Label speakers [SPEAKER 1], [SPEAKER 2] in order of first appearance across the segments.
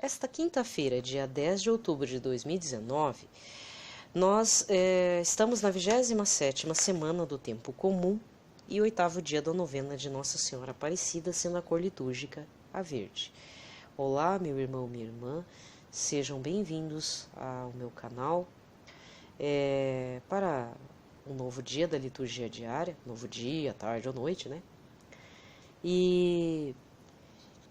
[SPEAKER 1] Esta quinta-feira, dia 10 de outubro de 2019, nós estamos na 27ª semana do Tempo Comum e 8º dia da novena de Nossa Senhora Aparecida, sendo a cor litúrgica a verde. Olá, meu irmão, minha irmã, sejam bem-vindos ao meu canal para um novo dia da liturgia diária, novo dia, tarde ou noite, né?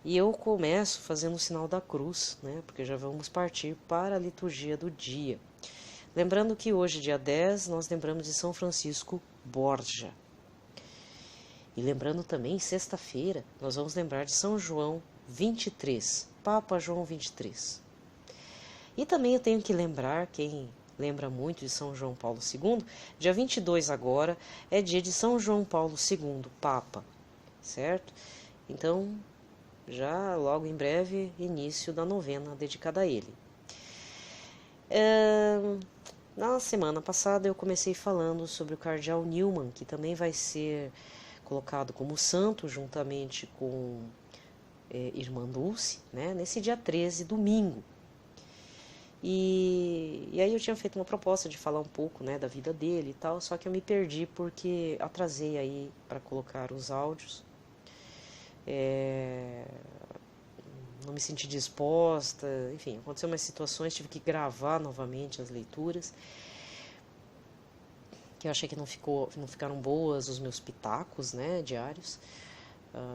[SPEAKER 1] E eu começo fazendo o sinal da cruz, né? Porque já vamos partir para a liturgia do dia. Lembrando que hoje, dia 10, nós lembramos de São Francisco Borja. E lembrando também, sexta-feira, nós vamos lembrar de São João 23, Papa João 23. E também eu tenho que lembrar, quem lembra muito de São João Paulo II, dia 22 agora é dia de São João Paulo II, Papa, certo? Então, já logo em breve, início da novena dedicada a ele. Na semana passada eu comecei falando sobre o cardeal Newman, que também vai ser colocado como santo juntamente com Irmã Dulce, né, nesse dia 13, domingo. E aí eu tinha feito uma proposta de falar um pouco, né, da vida dele e tal, só que eu me perdi porque atrasei aí para colocar os áudios. Não me senti disposta, enfim, aconteceu umas situações, tive que gravar novamente as leituras, que eu achei que não ficaram boas os meus pitacos, né, diários,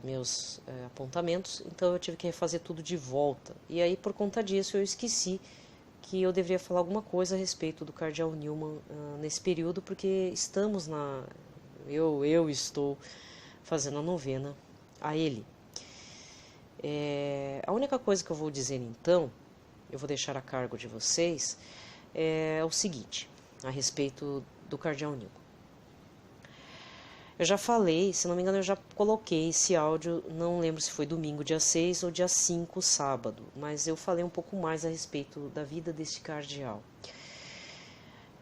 [SPEAKER 1] meus apontamentos, então eu tive que refazer tudo de volta. E aí, por conta disso, eu esqueci que eu deveria falar alguma coisa a respeito do cardeal Newman nesse período, porque eu estou fazendo a novena a ele. A única coisa que eu vou dizer então, eu vou deixar a cargo de vocês, é o seguinte, a respeito do cardeal Newman. Eu já falei, se não me engano eu já coloquei esse áudio, não lembro se foi domingo, dia 6 ou dia 5, sábado, mas eu falei um pouco mais a respeito da vida deste cardeal.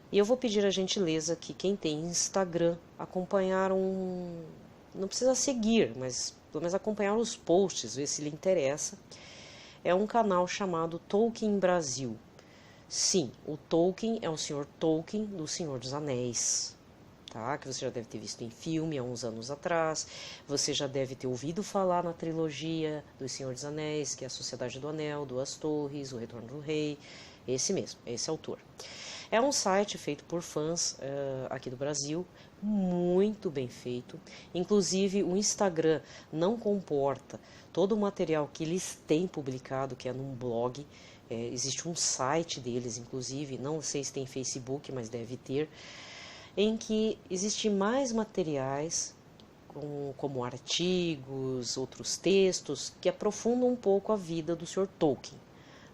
[SPEAKER 1] E eu vou pedir a gentileza que quem tem Instagram acompanhar não precisa seguir, mas pelo menos acompanhar os posts, ver se lhe interessa. É um canal chamado Tolkien Brasil. Sim, o Tolkien é o Sr. Tolkien do Senhor dos Anéis, tá? Que você já deve ter visto em filme há uns anos atrás. Você já deve ter ouvido falar na trilogia do Senhor dos Anéis, que é a Sociedade do Anel, Duas Torres, O Retorno do Rei. Esse mesmo, esse autor. É um site feito por fãs aqui do Brasil, muito bem feito. Inclusive, o Instagram não comporta todo o material que eles têm publicado, que é num blog. Existe um site deles, inclusive, não sei se tem Facebook, mas deve ter, em que existe mais materiais, como artigos, outros textos, que aprofundam um pouco a vida do Sr. Tolkien.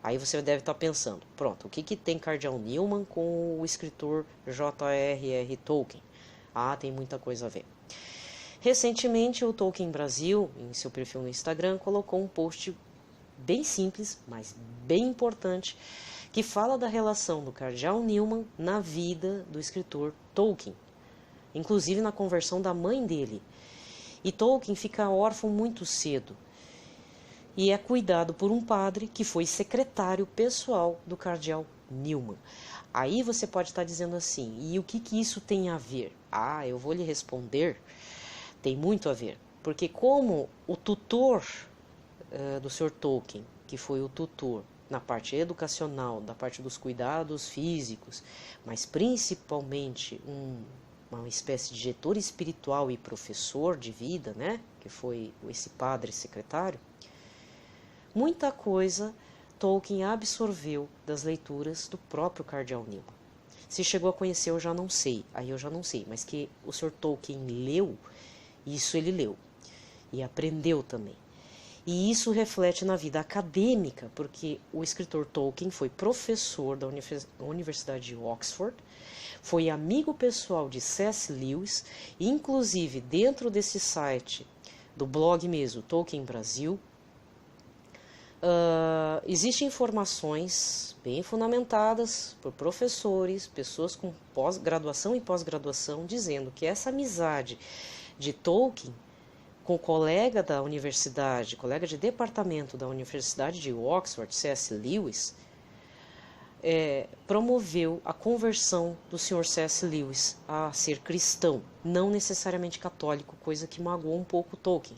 [SPEAKER 1] Aí você deve estar pensando, pronto, o que tem cardeal Newman com o escritor J.R.R. Tolkien? Ah, tem muita coisa a ver. Recentemente, o Tolkien Brasil, em seu perfil no Instagram, colocou um post bem simples, mas bem importante, que fala da relação do cardeal Newman na vida do escritor Tolkien, inclusive na conversão da mãe dele. E Tolkien fica órfão muito cedo, e é cuidado por um padre que foi secretário pessoal do cardeal Newman. Aí você pode estar dizendo assim, e o que isso tem a ver? Ah, eu vou lhe responder, tem muito a ver, porque como o tutor do Sr. Tolkien, que foi o tutor na parte educacional, da parte dos cuidados físicos, mas principalmente uma espécie de diretor espiritual e professor de vida, né, que foi esse padre secretário, muita coisa Tolkien absorveu das leituras do próprio cardeal Newman. Se chegou a conhecer, eu já não sei, mas que o Sr. Tolkien leu, isso ele leu e aprendeu também. E isso reflete na vida acadêmica, porque o escritor Tolkien foi professor da Universidade de Oxford, foi amigo pessoal de C.S. Lewis, e inclusive dentro desse site, do blog mesmo, Tolkien Brasil, existem informações bem fundamentadas por professores, pessoas com graduação e pós-graduação, dizendo que essa amizade de Tolkien com o colega da universidade, colega de departamento da Universidade de Oxford, C.S. Lewis, promoveu a conversão do Sr. C.S. Lewis a ser cristão, não necessariamente católico, coisa que magoou um pouco Tolkien.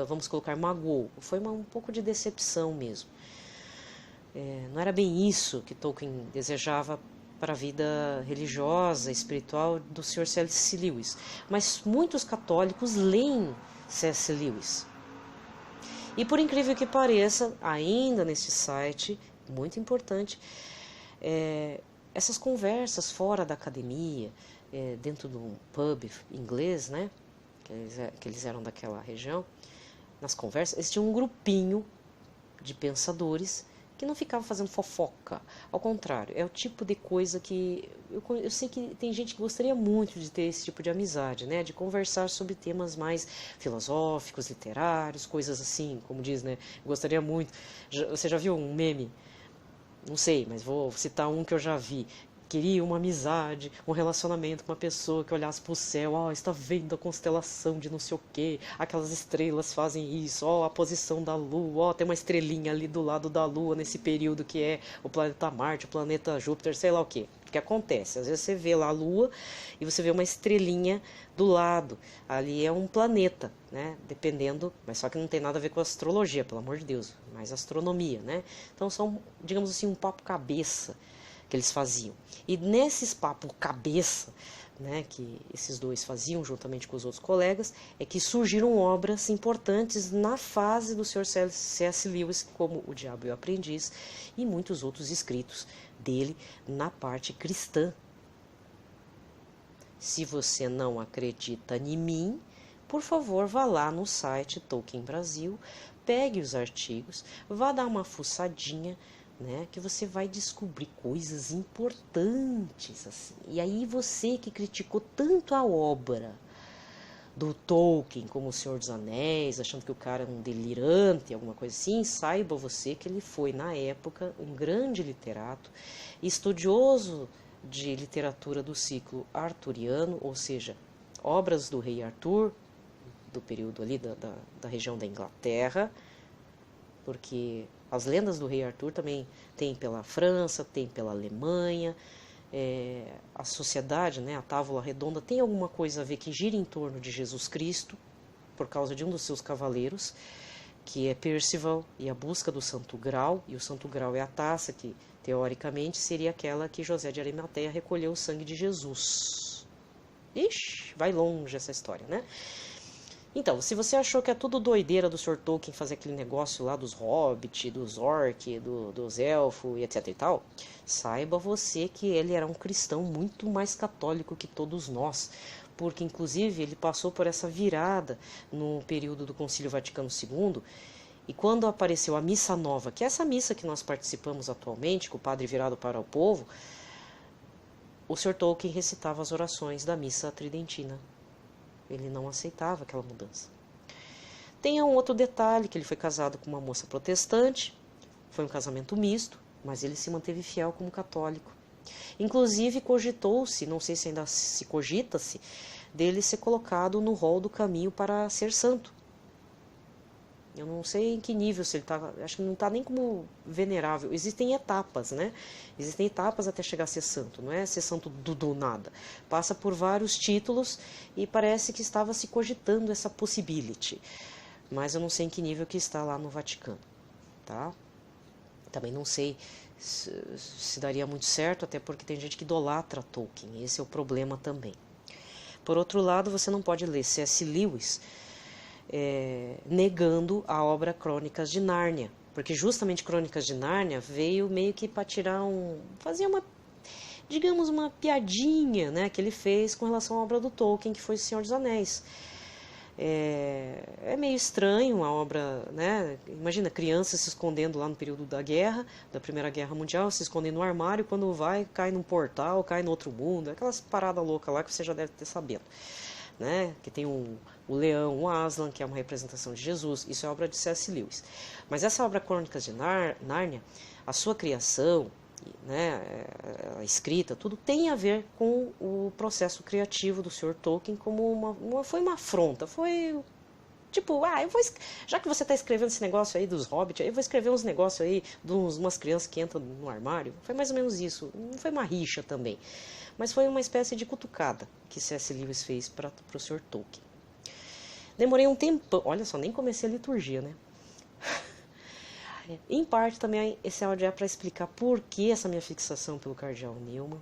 [SPEAKER 1] Vamos colocar magoou, foi um pouco de decepção mesmo. Não era bem isso que Tolkien desejava para a vida religiosa, espiritual do Sr. C.S. Lewis, mas muitos católicos leem C.S. Lewis. E por incrível que pareça, ainda neste site, muito importante, essas conversas fora da academia, dentro de um pub inglês, né, que eles eram daquela região, nas conversas, eles tinham um grupinho de pensadores que não ficava fazendo fofoca. Ao contrário, é o tipo de coisa que eu sei que tem gente que gostaria muito de ter esse tipo de amizade, né, de conversar sobre temas mais filosóficos, literários, coisas assim, como diz, né, gostaria muito. Você já viu um meme? Não sei, mas vou citar um que eu já vi. Queria uma amizade, um relacionamento com uma pessoa que olhasse para o céu, está vendo a constelação de não sei o quê, aquelas estrelas fazem isso, a posição da lua, tem uma estrelinha ali do lado da lua nesse período que é o planeta Marte, o planeta Júpiter, sei lá o quê. O que acontece? Às vezes você vê lá a lua e você vê uma estrelinha do lado, ali é um planeta, né? Dependendo, mas só que não tem nada a ver com astrologia, pelo amor de Deus, mas astronomia, né? Então são, digamos assim, um papo cabeça que eles faziam. E nesses papos cabeça, né, que esses dois faziam juntamente com os outros colegas, é que surgiram obras importantes na fase do Sr. C.S. Lewis, como O Diabo e o Aprendiz, e muitos outros escritos dele na parte cristã. Se você não acredita em mim, por favor, vá lá no site Tolkien Brasil, pegue os artigos, vá dar uma fuçadinha, né, que você vai descobrir coisas importantes assim. E aí você que criticou tanto a obra do Tolkien como O Senhor dos Anéis, achando que o cara é um delirante, alguma coisa assim, saiba você que ele foi, na época, um grande literato, estudioso de literatura do ciclo arturiano, ou seja, obras do rei Arthur, do período ali da região da Inglaterra, porque as lendas do rei Arthur também tem pela França, tem pela Alemanha, a sociedade, né, a Távola Redonda, tem alguma coisa a ver que gira em torno de Jesus Cristo, por causa de um dos seus cavaleiros, que é Percival, e a busca do Santo Grau, e o Santo Grau é a taça que, teoricamente, seria aquela que José de Arimateia recolheu o sangue de Jesus. Ixi, vai longe essa história, né? Então, se você achou que é tudo doideira do Sr. Tolkien fazer aquele negócio lá dos hobbits, dos orcs, dos elfos e etc e tal, saiba você que ele era um cristão muito mais católico que todos nós, porque inclusive ele passou por essa virada no período do Concílio Vaticano II, e quando apareceu a Missa Nova, que é essa missa que nós participamos atualmente, com o padre virado para o povo, o Sr. Tolkien recitava as orações da Missa Tridentina. Ele não aceitava aquela mudança. Tem um outro detalhe, que ele foi casado com uma moça protestante, foi um casamento misto, mas ele se manteve fiel como católico. Inclusive cogitou-se, não sei se ainda se cogita-se, dele ser colocado no rol do caminho para ser santo. Eu não sei em que nível, se ele está, acho que não está nem como venerável. Existem etapas, né? Existem etapas até chegar a ser santo, não é ser santo do nada. Passa por vários títulos e parece que estava se cogitando essa possibility. Mas eu não sei em que nível que está lá no Vaticano, tá? Também não sei se daria muito certo, até porque tem gente que idolatra Tolkien, esse é o problema também. Por outro lado, você não pode ler C.S. Lewis negando a obra Crônicas de Nárnia, porque justamente Crônicas de Nárnia veio meio que para fazer uma, digamos, uma piadinha, né, que ele fez com relação à obra do Tolkien, que foi O Senhor dos Anéis. É meio estranho a obra, né? Imagina crianças se escondendo lá no período da guerra, da Primeira Guerra Mundial, se escondendo no armário, quando vai, cai num portal, cai no outro mundo, aquelas paradas loucas lá que você já deve ter sabendo. Né? Que tem o leão, o Aslan, que é uma representação de Jesus, isso é obra de C.S. Lewis. Mas essa obra Crônicas de Nárnia, a sua criação, né, a escrita, tudo tem a ver com o processo criativo do Sr. Tolkien, como foi uma afronta, foi Tipo, já que você está escrevendo esse negócio aí dos hobbits, eu vou escrever uns negócios aí de umas crianças que entram no armário. Foi mais ou menos isso. Não foi uma rixa também. Mas foi uma espécie de cutucada que C.S. Lewis fez para o Sr. Tolkien. Demorei um tempão. Olha só, nem comecei a liturgia, né? Em parte também esse áudio é para explicar por que essa minha fixação pelo Cardeal Newman.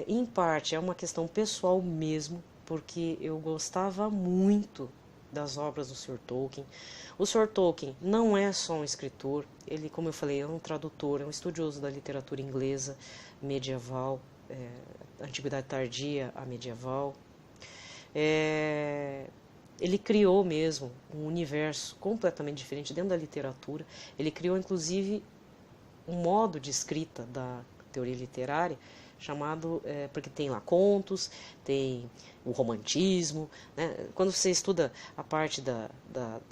[SPEAKER 1] Em parte é uma questão pessoal mesmo, porque eu gostava muito das obras do Sr. Tolkien. O Sr. Tolkien não é só um escritor, ele, como eu falei, é um tradutor, é um estudioso da literatura inglesa medieval, antiguidade tardia a medieval. Ele criou mesmo um universo completamente diferente dentro da literatura. Ele criou, inclusive, um modo de escrita da teoria literária chamado, porque tem lá contos, tem o romantismo, né? Quando você estuda a parte da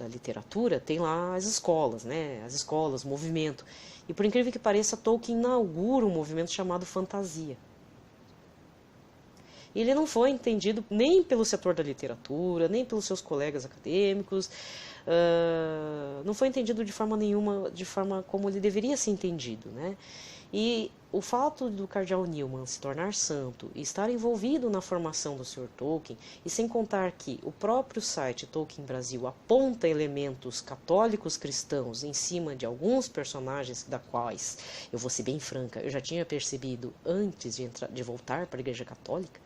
[SPEAKER 1] literatura, tem lá as escolas, né? As escolas, o movimento. E por incrível que pareça, Tolkien inaugura um movimento chamado fantasia. E ele não foi entendido nem pelo setor da literatura, nem pelos seus colegas acadêmicos, não foi entendido de forma nenhuma, de forma como ele deveria ser entendido, né? E o fato do Cardeal Newman se tornar santo e estar envolvido na formação do Sr. Tolkien, e sem contar que o próprio site Tolkien Brasil aponta elementos católicos cristãos em cima de alguns personagens da quais, eu vou ser bem franca, eu já tinha percebido antes de voltar para a Igreja Católica,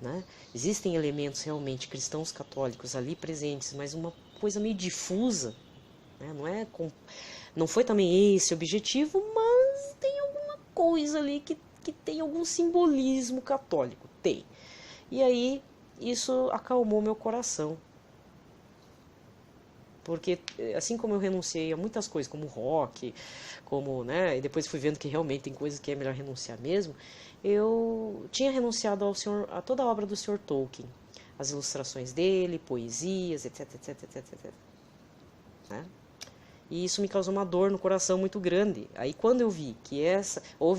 [SPEAKER 1] né? Existem elementos realmente cristãos católicos ali presentes, mas uma coisa meio difusa, né? Não foi também esse o objetivo, mas tem alguma coisa ali que tem algum simbolismo católico, tem. E aí isso acalmou meu coração, porque assim como eu renunciei a muitas coisas, como rock, como, né, e depois fui vendo que realmente tem coisas que é melhor renunciar mesmo, eu tinha renunciado a toda a obra do Sr. Tolkien, as ilustrações dele, poesias, etc, etc, etc, etc. Né? E isso me causou uma dor no coração muito grande. Aí quando eu vi que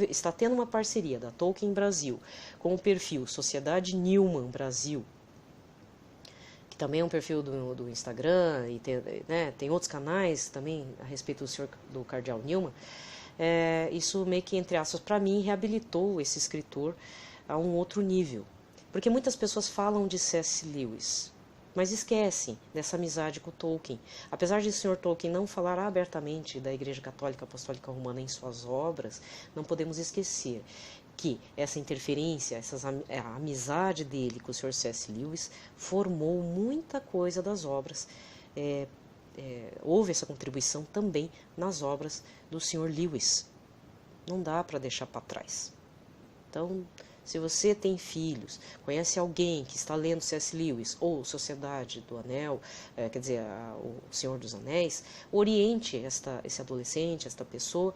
[SPEAKER 1] está tendo uma parceria da Tolkien Brasil com o perfil Sociedade Newman Brasil, que também é um perfil do Instagram, e tem outros canais também a respeito do Cardeal Newman, isso meio que, entre aspas, para mim, reabilitou esse escritor a um outro nível. Porque muitas pessoas falam de C.S. Lewis, mas esquecem dessa amizade com Tolkien. Apesar de o Sr. Tolkien não falar abertamente da Igreja Católica Apostólica Romana em suas obras, não podemos esquecer que essa interferência, a amizade dele com o Sr. C.S. Lewis formou muita coisa das obras. Houve essa contribuição também nas obras do Sr. Lewis. Não dá para deixar para trás. Então, se você tem filhos, conhece alguém que está lendo C.S. Lewis ou Sociedade do Anel, o Senhor dos Anéis, oriente esse adolescente, esta pessoa,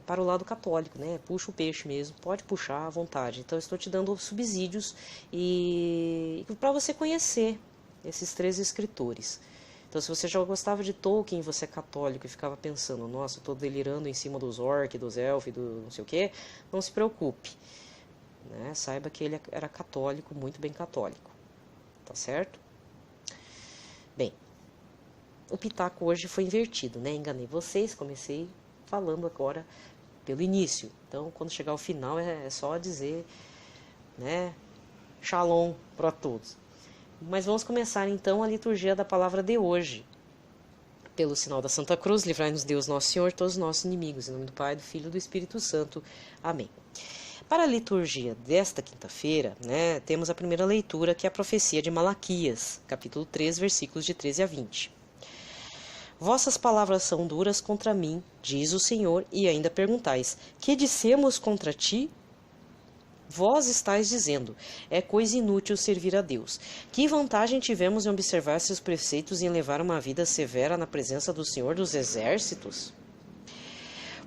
[SPEAKER 1] para o lado católico, né? Puxa o peixe mesmo, pode puxar à vontade. Então, eu estou te dando subsídios e para você conhecer esses 3 escritores. Então, se você já gostava de Tolkien, você é católico e ficava pensando, nossa, eu estou delirando em cima dos orcs, dos elfos, do não sei o quê, não se preocupe. Né? Saiba que ele era católico, muito bem católico. Tá certo? Bem, o pitaco hoje foi invertido, né? Enganei vocês, comecei falando agora pelo início. Então, quando chegar ao final, é só dizer, né? Shalom para todos. Mas vamos começar então a liturgia da palavra de hoje. Pelo sinal da Santa Cruz, livrai-nos Deus Nosso Senhor, todos os nossos inimigos. Em nome do Pai, do Filho e do Espírito Santo. Amém. Para a liturgia desta quinta-feira, né, temos a primeira leitura, que é a profecia de Malaquias, capítulo 3, versículos de 13 a 20. Vossas palavras são duras contra mim, diz o Senhor, e ainda perguntais, que dissemos contra ti? Vós estáis dizendo, é coisa inútil servir a Deus. Que vantagem tivemos em observar seus preceitos e em levar uma vida severa na presença do Senhor dos Exércitos?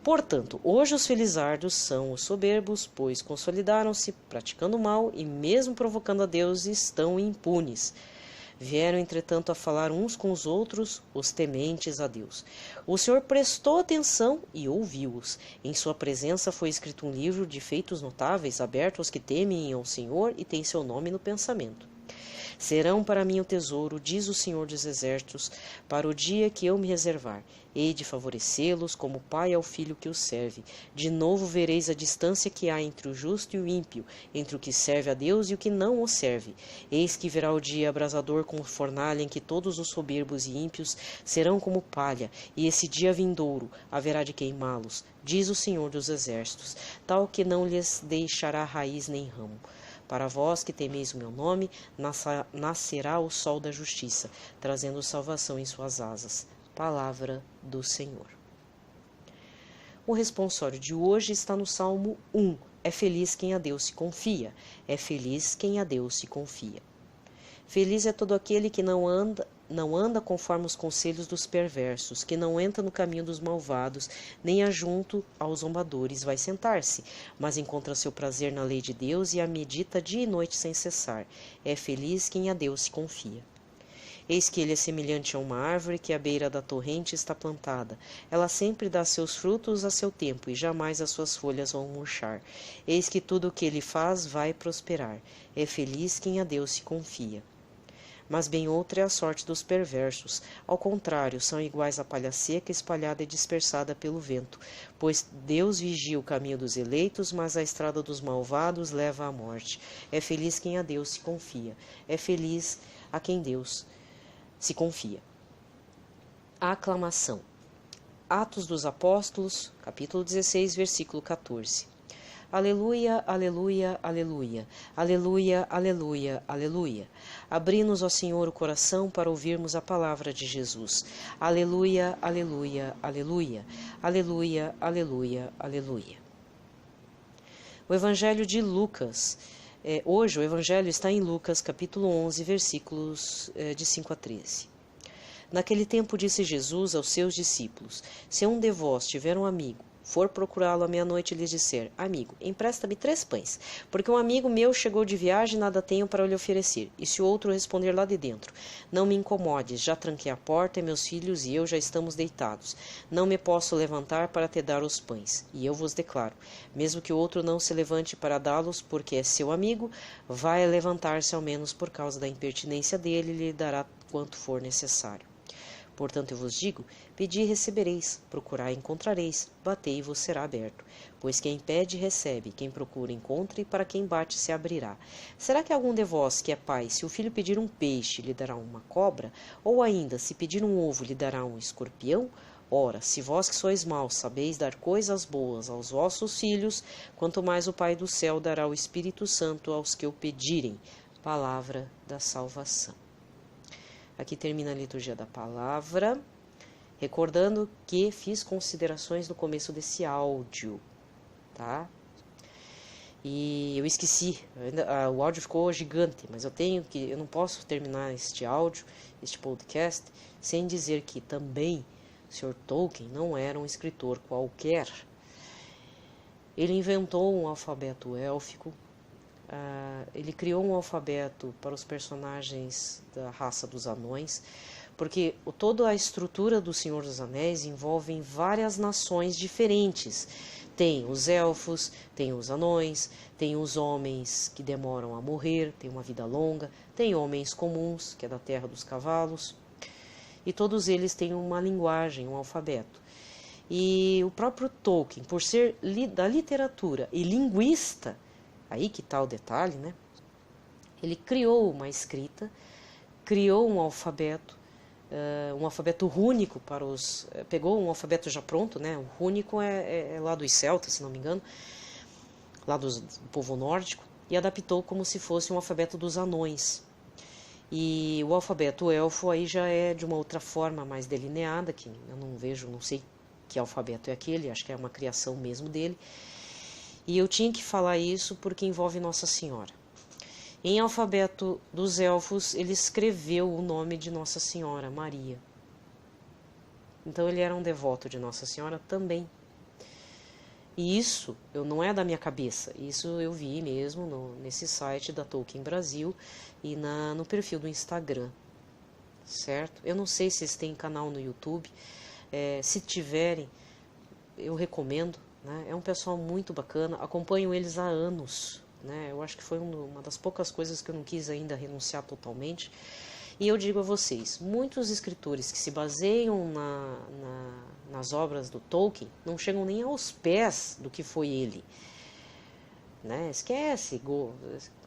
[SPEAKER 1] Portanto, hoje os felizardos são os soberbos, pois consolidaram-se praticando mal e mesmo provocando a Deus estão impunes. Vieram, entretanto, a falar uns com os outros, os tementes a Deus. O Senhor prestou atenção e ouviu-os. Em sua presença foi escrito um livro de feitos notáveis, aberto aos que temem ao Senhor e tem seu nome no pensamento. Serão para mim o tesouro, diz o Senhor dos Exércitos, para o dia que eu me reservar. Hei de favorecê-los como o pai ao filho que o serve. De novo vereis a distância que há entre o justo e o ímpio, entre o que serve a Deus e o que não o serve. Eis que virá o dia abrasador como fornalha, em que todos os soberbos e ímpios serão como palha, e esse dia vindouro haverá de queimá-los, diz o Senhor dos Exércitos, tal que não lhes deixará raiz nem ramo. Para vós que temeis o meu nome, nascerá o sol da justiça, trazendo salvação em suas asas. Palavra do Senhor. O responsório de hoje está no Salmo 1. É feliz quem a Deus se confia. É feliz quem a Deus se confia. Feliz é todo aquele que não anda conforme os conselhos dos perversos, que não entra no caminho dos malvados, nem ajunto aos zombadores vai sentar-se, mas encontra seu prazer na lei de Deus e a medita dia e noite sem cessar. É feliz quem a Deus se confia. Eis que ele é semelhante a uma árvore que à beira da torrente está plantada. Ela sempre dá seus frutos a seu tempo, e jamais as suas folhas vão murchar. Eis que tudo o que ele faz vai prosperar. É feliz quem a Deus se confia. Mas bem outra é a sorte dos perversos. Ao contrário, são iguais à palha seca, espalhada e dispersada pelo vento. Pois Deus vigia o caminho dos eleitos, mas a estrada dos malvados leva à morte. É feliz quem a Deus se confia. É feliz a quem Deus se confia. A aclamação. Atos dos Apóstolos, capítulo 16, versículo 14. Aleluia, aleluia, aleluia, aleluia, aleluia, aleluia. Abri-nos, ó Senhor, o coração para ouvirmos a palavra de Jesus. Aleluia, aleluia, aleluia, aleluia, aleluia, aleluia. O Evangelho de Lucas. Hoje o Evangelho está em Lucas, capítulo 11, versículos de 5 a 13. Naquele tempo disse Jesus aos seus discípulos: Se um de vós tiver um amigo, for procurá-lo à meia-noite e lhes disser: Amigo, empresta-me 3 pães, porque um amigo meu chegou de viagem e nada tenho para lhe oferecer. E se o outro responder lá de dentro: Não me incomodes, já tranquei a porta e meus filhos e eu já estamos deitados. Não me posso levantar para te dar os pães. E eu vos declaro, mesmo que o outro não se levante para dá-los, porque é seu amigo, vai levantar-se ao menos por causa da impertinência dele e lhe dará quanto for necessário. Portanto, eu vos digo, pedi e recebereis, procurai e encontrareis, batei e vos será aberto. Pois quem pede, recebe, quem procura, encontra, e para quem bate, se abrirá. Será que algum de vós, que é pai, se o filho pedir um peixe, lhe dará uma cobra? Ou ainda, se pedir um ovo, lhe dará um escorpião? Ora, se vós que sois maus sabeis dar coisas boas aos vossos filhos, quanto mais o Pai do céu dará o Espírito Santo aos que o pedirem. Palavra da salvação. Aqui termina a liturgia da palavra, recordando que fiz considerações no começo desse áudio, tá? E eu esqueci, o áudio ficou gigante, mas eu não posso terminar este áudio, este podcast, sem dizer que também o Sr. Tolkien não era um escritor qualquer. Ele inventou um alfabeto élfico. Ele criou um alfabeto para os personagens da raça dos anões, porque toda a estrutura do Senhor dos Anéis envolve várias nações diferentes. Tem os elfos, tem os anões, tem os homens que demoram a morrer, tem uma vida longa, tem homens comuns, que é da terra dos cavalos, e todos eles têm uma linguagem, um alfabeto. E o próprio Tolkien, por ser da literatura e linguista, aí que está o detalhe, né? Ele criou uma escrita, criou um alfabeto rúnico para os... Pegou um alfabeto já pronto, né? O rúnico é lá dos celtas, se não me engano, lá do povo nórdico, e adaptou como se fosse um alfabeto dos anões. E o alfabeto elfo aí já é de uma outra forma mais delineada, que eu não sei que alfabeto é aquele, acho que é uma criação mesmo dele. E eu tinha que falar isso porque envolve Nossa Senhora. Em alfabeto dos elfos, ele escreveu o nome de Nossa Senhora, Maria. Então ele era um devoto de Nossa Senhora também. E isso não é da minha cabeça, isso eu vi mesmo nesse site da Tolkien Brasil e no perfil do Instagram, certo? Eu não sei se eles têm canal no YouTube, se tiverem, eu recomendo. É um pessoal muito bacana, acompanho eles há anos, né? Eu acho que foi uma das poucas coisas que eu não quis ainda renunciar totalmente. E eu digo a vocês, muitos escritores que se baseiam nas obras do Tolkien não chegam nem aos pés do que foi ele, né? Esquece o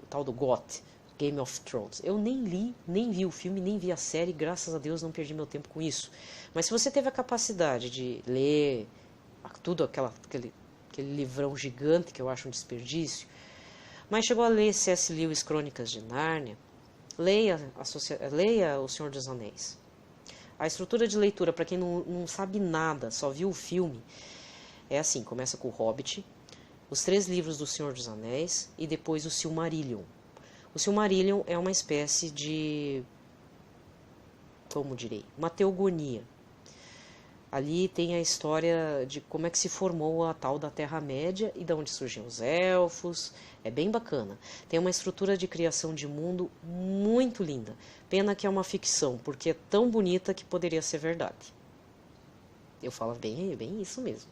[SPEAKER 1] tal do GOT, Game of Thrones. Eu nem li, nem vi o filme, nem vi a série, graças a Deus não perdi meu tempo com isso. Mas se você teve a capacidade de ler tudo aquele livrão gigante que eu acho um desperdício, mas chegou a ler C.S. Lewis Crônicas de Nárnia, leia O Senhor dos Anéis. A estrutura de leitura, para quem não sabe nada, só viu o filme, é assim, começa com o Hobbit, os 3 livros do Senhor dos Anéis e depois o Silmarillion. O Silmarillion é uma espécie de, como direi, uma teogonia. Ali tem a história de como é que se formou a tal da Terra-média e de onde surgiam os elfos. É bem bacana. Tem uma estrutura de criação de mundo muito linda. Pena que é uma ficção, porque é tão bonita que poderia ser verdade. Eu falo bem isso mesmo.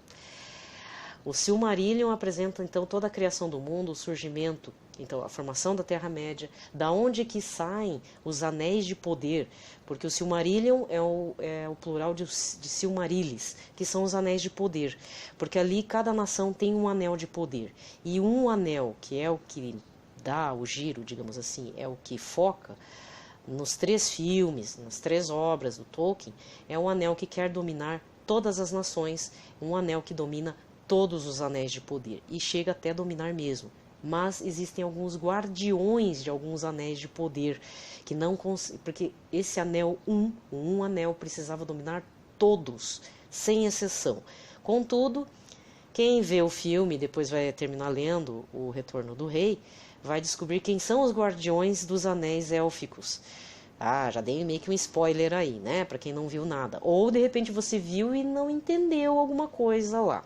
[SPEAKER 1] O Silmarillion apresenta então toda a criação do mundo, o surgimento, então a formação da Terra-média, da onde que saem os anéis de poder, porque o Silmarillion é o plural de Silmarils, que são os anéis de poder, porque ali cada nação tem um anel de poder, e um anel, que é o que dá o giro, digamos assim, é o que foca nos 3 filmes, nas 3 obras do Tolkien, é um anel que quer dominar todas as nações, um anel que domina todos os anéis de poder, e chega até a dominar mesmo. Mas existem alguns guardiões de alguns anéis de poder, que não porque esse anel, um anel, precisava dominar todos, sem exceção. Contudo, quem vê o filme e depois vai terminar lendo O Retorno do Rei, vai descobrir quem são os guardiões dos anéis élficos. Ah, já dei meio que um spoiler aí, né, para quem não viu nada. Ou de repente você viu e não entendeu alguma coisa lá.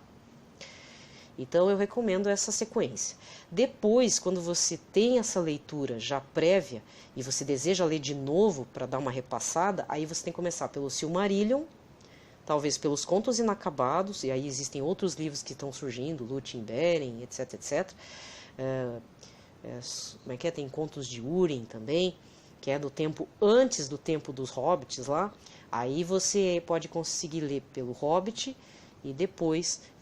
[SPEAKER 1] Então eu recomendo essa sequência. Depois, quando você tem essa leitura já prévia e você deseja ler de novo para dar uma repassada, aí você tem que começar pelo Silmarillion, talvez pelos Contos Inacabados, e aí existem outros livros que estão surgindo, Lúthien Beren, etc, etc. Como é que é? Tem Contos de Húrin também, que é do tempo antes do tempo dos Hobbits lá. Aí você pode conseguir ler pelo Hobbit e depois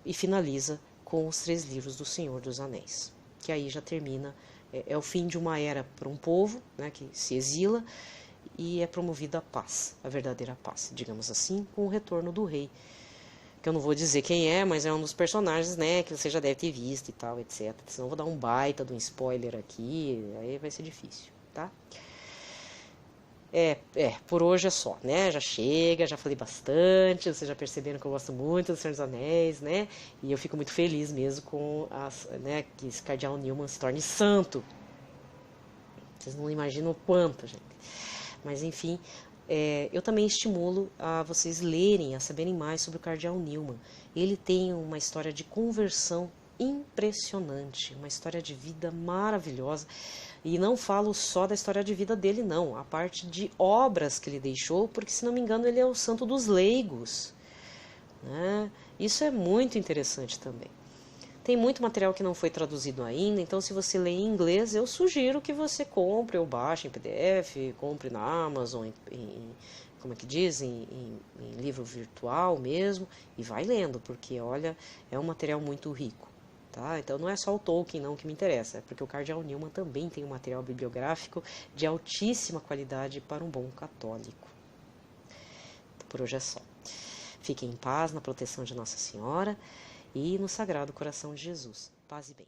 [SPEAKER 1] e finaliza com os 3 livros do Senhor dos Anéis, que aí já termina, é o fim de uma era para um povo, né, que se exila e é promovida a paz, a verdadeira paz, digamos assim, com o retorno do rei, que eu não vou dizer quem é, mas é um dos personagens, né, que você já deve ter visto e tal, etc. Senão eu vou dar um baita de um spoiler aqui, aí vai ser difícil, tá? Por hoje é só, né? Já chega, já falei bastante, vocês já perceberam que eu gosto muito do Senhor dos Anéis, né? E eu fico muito feliz mesmo com né, que esse Cardeal Newman se torne santo. Vocês não imaginam o quanto, gente. Mas enfim, eu também estimulo a vocês lerem, a saberem mais sobre o Cardeal Newman. Ele tem uma história de conversão impressionante, uma história de vida maravilhosa. E não falo só da história de vida dele, não. A parte de obras que ele deixou, porque, se não me engano, ele é o santo dos leigos, né? Isso é muito interessante também. Tem muito material que não foi traduzido ainda, então se você lê em inglês, eu sugiro que você compre ou baixe em PDF, compre na Amazon, como é que diz, em livro virtual mesmo, e vai lendo, porque, olha, é um material muito rico. Tá? Então não é só o Tolkien não que me interessa, é porque o Cardeal Newman também tem um material bibliográfico de altíssima qualidade para um bom católico. Por hoje é só. Fiquem em paz, na proteção de Nossa Senhora e no Sagrado Coração de Jesus. Paz e bem.